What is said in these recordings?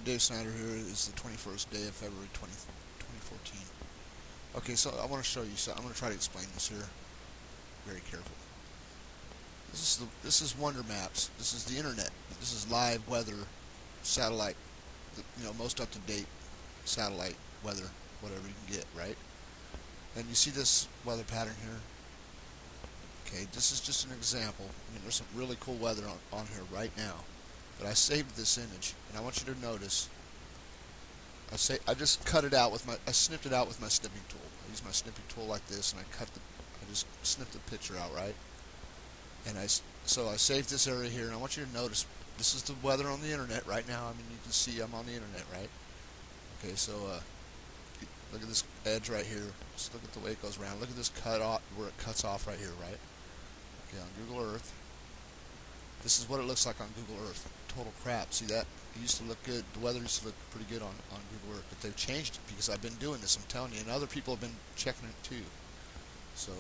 Dave Snyder here. Is the 21st day of February 2014. Okay, so I want to show you. So I'm going to try to explain this here very carefully. This is Wonder Maps. This is the internet. This is live weather, satellite. Most up to date satellite weather, whatever you can get, right? And you see this weather pattern here. Okay, this is just an example. There's some really cool weather on here right now. But I saved this image, and I want you to notice. I just cut it out with I snipped it out with my snipping tool. I use my snipping tool like this, and I just snipped the picture out, right? And so I saved this area here, and I want you to notice this is the weather on the internet right now. You can see I'm on the internet, right? Okay, so look at this edge right here. Just look at the way it goes around. Look at this cut off where it cuts off right here, right? Okay, on Google Earth. This is what it looks like on Google Earth. Total crap. See that? It used to look good. The weather used to look pretty good on Google Earth, but they've changed it because I've been doing this. I'm telling you, and other people have been checking it too. So,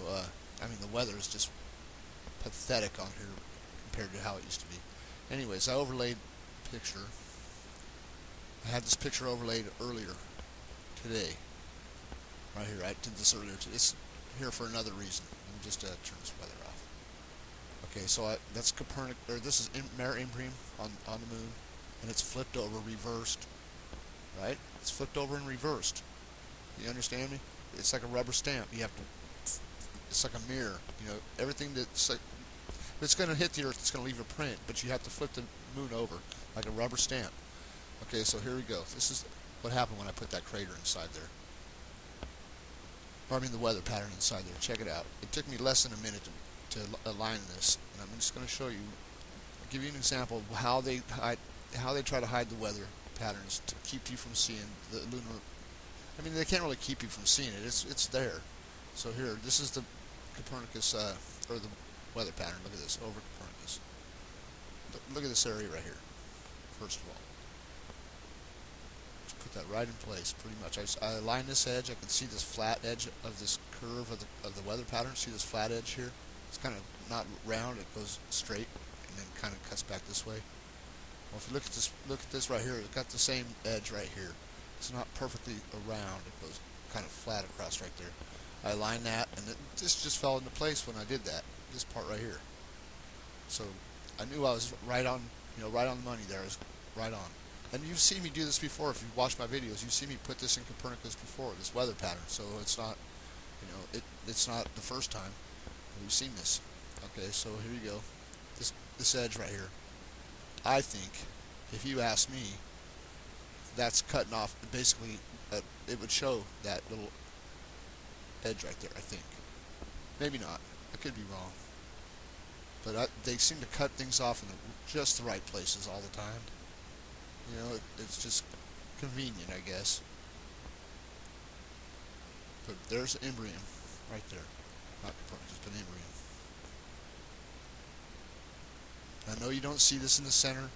the weather is just pathetic on here compared to how it used to be. Anyways, I overlaid the picture. I had this picture overlaid earlier today. Right here. I did this earlier today. It's here for another reason. Let me just turn this weather off. Okay, so that's Copernicus, or this is Mare Imbrium on the moon, and it's flipped over, reversed, right? It's flipped over and reversed. You understand me? It's like a rubber stamp. It's like a mirror. Everything that's like, if it's going to hit the Earth, it's going to leave a print, but you have to flip the moon over like a rubber stamp. Okay, so here we go. This is what happened when I put that crater inside there. The weather pattern inside there. Check it out. It took me less than a minute to align this, and I'm just going to show you, give you an example of how they try to hide the weather patterns to keep you from seeing the lunar. They can't really keep you from seeing it. It's there. So here, this is the Copernicus or the weather pattern. Look at this over Copernicus. Look at this area right here. First of all, just put that right in place. Pretty much, I align this edge. I can see this flat edge of this curve of the weather pattern. See this flat edge here? It's kind of not round, it goes straight and then kind of cuts back this way. Well, if you look at this right here, it's got the same edge right here. It's not perfectly around, it goes kind of flat across right there. I aligned that, and this just fell into place when I did that, this part right here. So I knew I was right on, right on the money there. I was right on. And you've seen me do this before. If you've watched my videos, you've seen me put this in Copernicus before, this weather pattern. So it's not, it's not the first time. We've seen this. Okay, so here you go. This edge right here. I think, if you ask me, that's cutting off. Basically, it would show that little edge right there. I think. Maybe not. I could be wrong. But they seem to cut things off in just the right places all the time. It's just convenient, I guess. But there's Imbrium right there. Not Copernicus, but Imbrium. I know you don't see this in the center,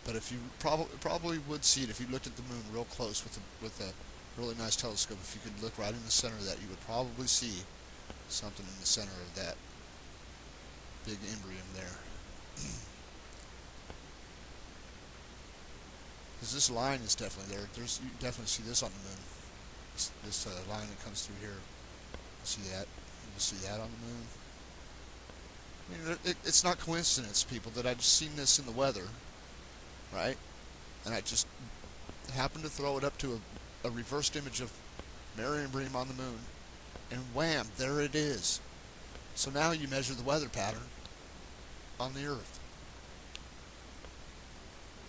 but if you probably would see it if you looked at the moon real close with a really nice telescope. If you could look right in the center of that, you would probably see something in the center of that big Imbrium there. Because this line is definitely there. You definitely see this on the moon. This line that comes through here. See that? You see that on the moon? It's not coincidence, people, that I've seen this in the weather, right? And I just happened to throw it up to a reversed image of Mare Imbrium on the moon, and wham, there it is. So now you measure the weather pattern on the Earth.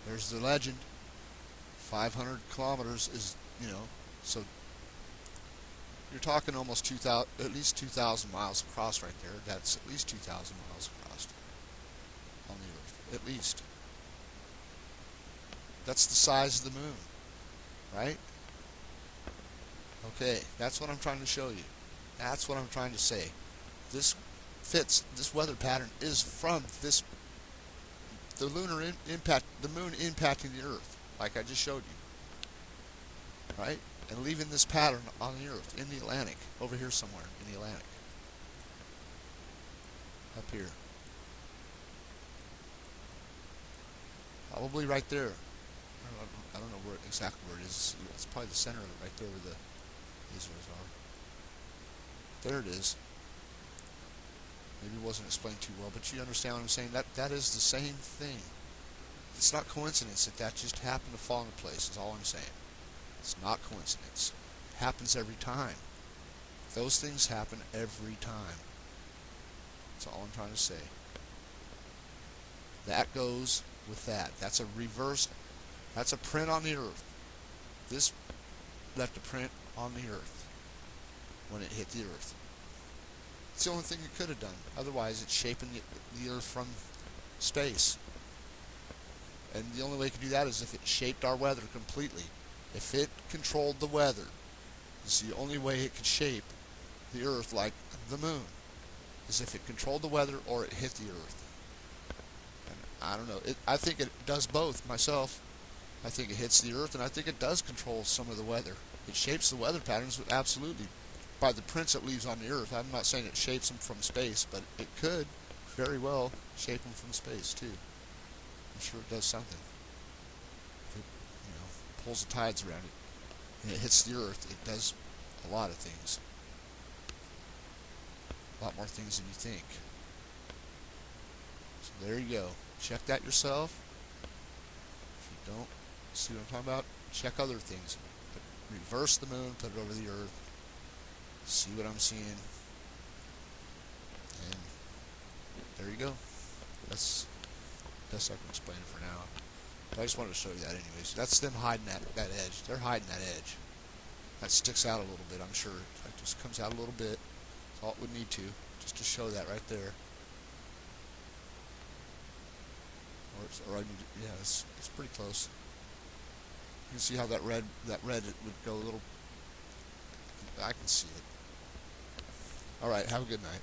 There's the legend. 500 kilometers is, so you're talking almost 2,000, at least 2,000 miles across right there. That's at least 2,000 miles across on the Earth, at least. That's the size of the moon, right? Okay, that's what I'm trying to show you. That's what I'm trying to say. This weather pattern is from the lunar impact, the moon impacting the Earth, like I just showed you, right? And leaving this pattern on the Earth, in the Atlantic, over here somewhere, in the Atlantic. Up here. Probably right there. I don't exactly where it is. It's probably the center of it, right there where the lasers are. There it is. Maybe it wasn't explained too well, but you understand what I'm saying? That is the same thing. It's not coincidence that just happened to fall into place, is all I'm saying. It's not coincidence. It happens every time. Those things happen every time. That's all I'm trying to say. That goes with that. That's a reverse. That's a print on the earth. This left a print on the earth when it hit the earth. It's the only thing it could have done. Otherwise, it's shaping the earth from space. And the only way it could do that is if it shaped our weather completely. If it controlled the weather, it's the only way it could shape the earth like the moon, is if it controlled the weather or it hit the earth. And I don't know. I think it does both myself. I think it hits the earth, and I think it does control some of the weather. It shapes the weather patterns, absolutely, by the prints it leaves on the earth. I'm not saying it shapes them from space, but it could very well shape them from space too. I'm sure it does something. If it, pulls the tides around it and it hits the earth, it does a lot of things. A lot more things than you think. So there you go. Check that yourself. If you don't see what I'm talking about, check other things. Reverse the moon, put it over the earth. See what I'm seeing. And there you go. That's best I can explain it for now. But I just wanted to show you that anyways. That's them hiding that edge. They're hiding that edge. That sticks out a little bit, I'm sure. That just comes out a little bit. That's all it would need to. Just to show that right there. Or I need to, yeah, it's pretty close. You can see how that red it would go a little. I can see it. Alright, have a good night.